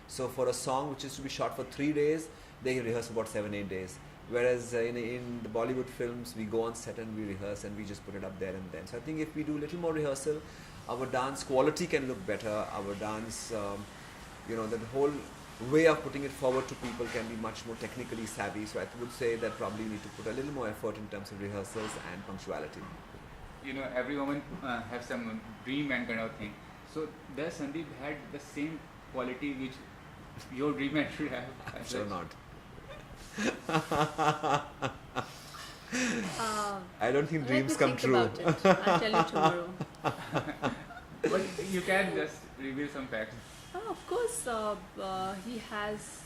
So for a song which is to be shot for 3 days, they rehearse about 7-8 days. Whereas in the Bollywood films, we go on set and we rehearse and we just put it up there and then. So I think if we do a little more rehearsal, our dance quality can look better. Our dance, the whole way of putting it forward to people can be much more technically savvy. So I would say that probably we need to put a little more effort in terms of rehearsals and punctuality. Every woman have some dream man kind of thing. So does Sandeep had the same quality which your dream man should have? I'm sure not. I don't think dreams come true. About it. I'll tell you tomorrow. But you can just reveal some facts. Of course, he has.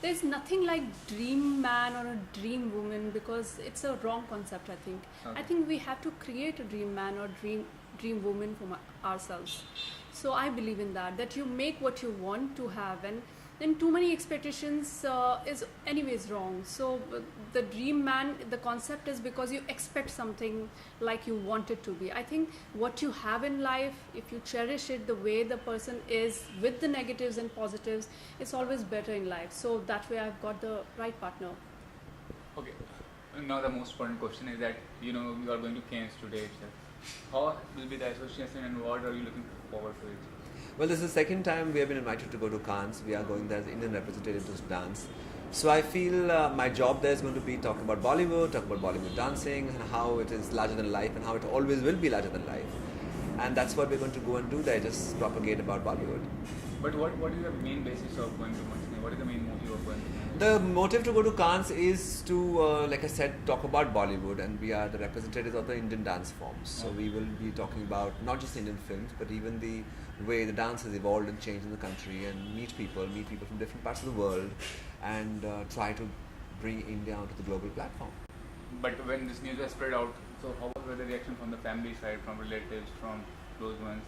There's nothing like dream man or a dream woman because it's a wrong concept. I think. Okay. I think we have to create a dream man or dream woman for ourselves. So I believe in that. That you make what you want to have, and then too many expectations is anyways wrong. So the dream man, the concept is because you expect something like you want it to be. I think what you have in life, if you cherish it the way the person is with the negatives and positives, it's always better in life. So that way I've got the right partner. Okay. Now the most important question is that you are going to Cannes today itself. How will be the association and what are you looking forward to it? Well, this is the second time we have been invited to go to Cannes. We are going there as Indian representative to dance. So I feel my job there is going to be talk about Bollywood dancing, and how it is larger than life, and how it always will be larger than life. And that's what we're going to go and do there, just propagate about Bollywood. But what is the main basis of going to Cannes? What is the main motive of going to Cannes? The motive to go to Cannes is to, like I said, talk about Bollywood, and we are the representatives of the Indian dance forms. So we will be talking about not just Indian films, but even the way the dance has evolved and changed in the country, and meet people from different parts of the world, and try to bring India onto the global platform. But when this news was spread out, so how was the reaction from the family side, from relatives, from close ones?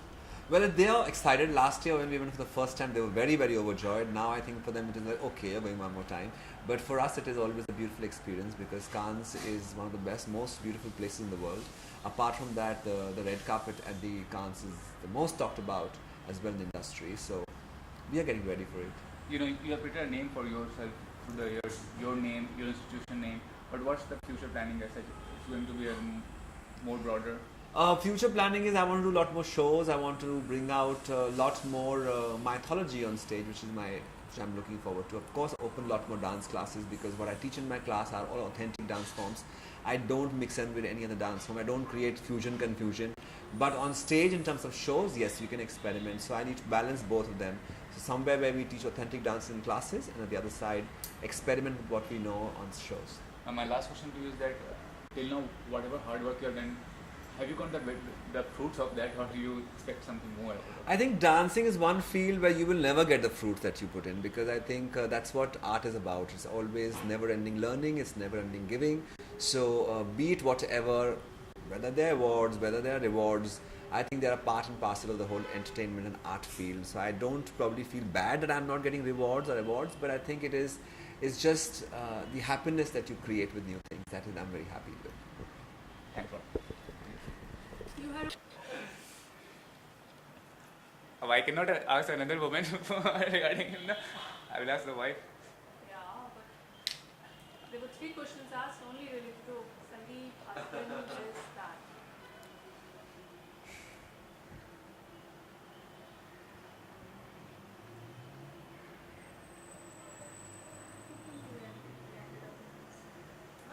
Well, they are excited. Last year when we went for the first time, they were very, very overjoyed. Now I think for them it is like, okay, you're going one more time. But for us it is always a beautiful experience, because Cannes is one of the best, most beautiful places in the world. Apart from that, the red carpet at the Cannes is the most talked about as well in the industry. So we are getting ready for it. You have prepared a name for yourself through the years, your name, your institution name. But what's the future planning as such? It's going to be a more broader. Future planning is I want to do a lot more shows. I want to bring out a lot more mythology on stage, which I'm looking forward to. Of course, open a lot more dance classes, because what I teach in my class are all authentic dance forms. I don't mix them with any other dance form. I don't create confusion. But on stage, in terms of shows, yes, you can experiment. So I need to balance both of them. So somewhere where we teach authentic dance in classes, and at the other side, experiment with what we know on shows. My last question to you is that till now, whatever hard work you have done, have you got the fruits of that, or do you expect something more? I think dancing is one field where you will never get the fruits that you put in, because I think that's what art is about. It's always never-ending learning, it's never-ending giving. So be it whatever, whether they're awards, whether they're rewards, I think they're a part and parcel of the whole entertainment and art field. So I don't probably feel bad that I'm not getting rewards or awards, but I think it's just the happiness that you create with new things. That is, I'm very happy with. Thanks a lot. I cannot ask another woman regarding him. I will ask the wife. Yeah, but there were 3 questions asked only related to Sandeep, husband, this, that.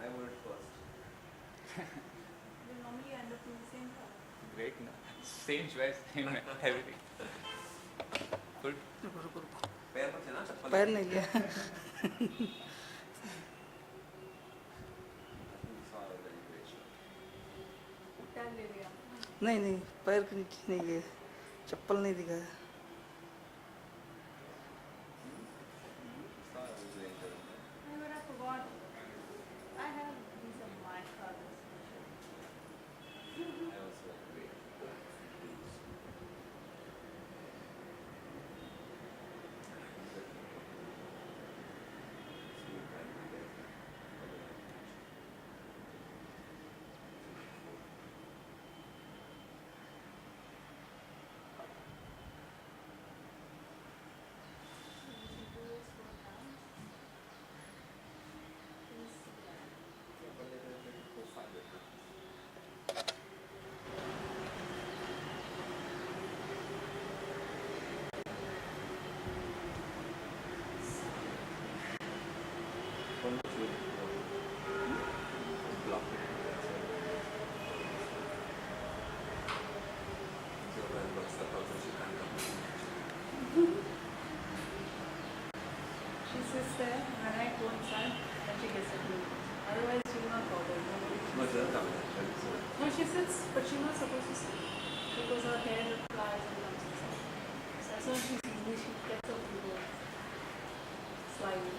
I word first. We normally end up in the same color. Great, no? Same choice, same everything. Good. पैर नहीं लिया Tell ले लिया. नहीं पैर के नीचे नहीं गए चप्पल नहीं दिखाया But I forgot. I have these are my colors. there when I go inside and she gets it. Otherwise, she will not bother. No, she sits, but she's not supposed to sit because her hair flies and comes inside. So as soon as she sees me, she gets up and goes sliding.